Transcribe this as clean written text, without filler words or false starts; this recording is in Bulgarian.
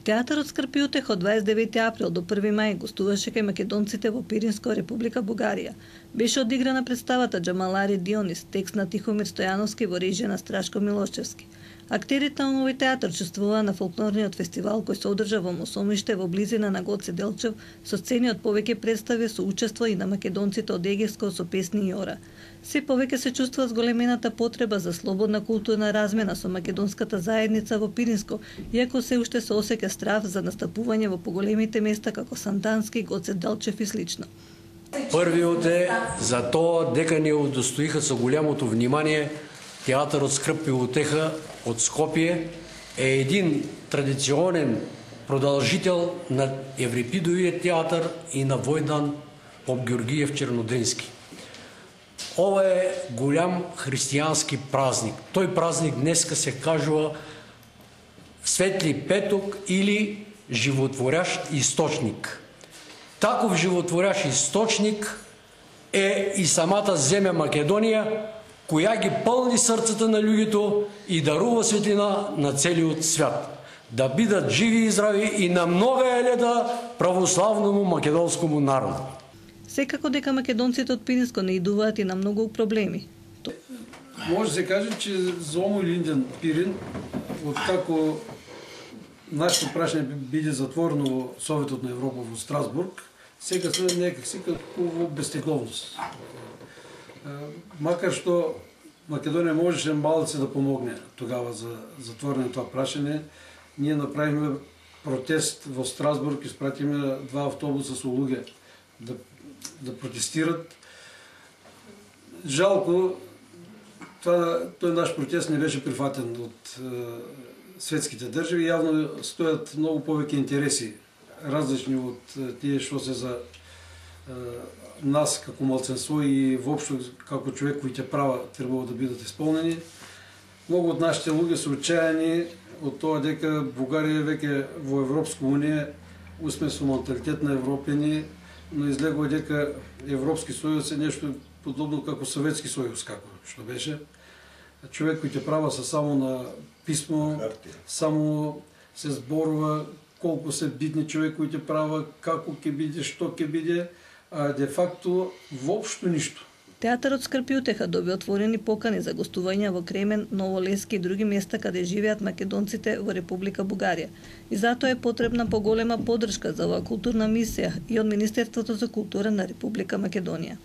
Театарот Скрп и утеха од 29 април до 1 мај гостуваше кај македонците во Пиринско, Република Бугарија. Беше одиграна представата Джамалари Дионис, текст на Тихомир Стојановски во режија на Страшко Милошевски. Актерите на овој театар учествуваа на фолклорниот фестивал кој се одржа во Мосомиште во близина на Гоце Делчев со сцени од повеќе представи со учество и на македонците од Егевско со песни и ора. Се повеќе се чувствува зголемената потреба за слободна културна размена со македонската заедница во Пиринско, иако се уште се осеќа страв за настапување во поголемите места како Сандански, Гоце Делчев и слично. Првиот е за тоа дека ни удостоиха со големото внимание театарот Скрп и утеха од Скопје е един традиционен продолжител на Еврипидовиот театар и на Војдан Поп-Георгиев Чернодрински. Ова е голям христијански празник. Тој празник днеска се кажува Светли петок или животворящ источник. Таков животворящ источник е и самата земја Македонија, која ги пълни срцата на луѓето и дарува светлина на целиот свят. Да бидат живи и здрави и на многа еледа православному македонскому народу. Секако дека македонците од Пиринско не идуваат и на многу проблеми. Може да се каже, че за овој Линден Пирин, откако нашето прашање биде затворено во Советот на Европа во Страсбург, сега сме некакси како во безтегловност. Макар што Македонија можеше малце да помогне тогава за затворење тоа прашање, ние направиме протест во Страсбург, испратиме 2 автобуса со луѓе да протестират. Жалко, тој наш протест не беше прифатен од светските држави, јавно стојат многу повеќе интереси, различни од тие што се за нас како малцинство и воопшто како човековите права требало да бидат исполнени. Многу од нашите луѓе се отчајани од тоа дека Бугарија веќе во Европска унија усме со менталитет на европјани, но излегува дека Европски сојуз е нешто подобно како Советски сојуз, како што беше. Човековите права се само на писмо, само се зборува колку се битни човековите права, како ќе биде, што ќе биде, а де факто воопшто ништо. Театарот Скрп и утеха доби отворени покани за гостување во Кремен, Ново Лески и други места каде живеат македонците во Република Бугарија. И затоа е потребна поголема поддршка за оваа културна мисија и од Министерството за култура на Република Македонија.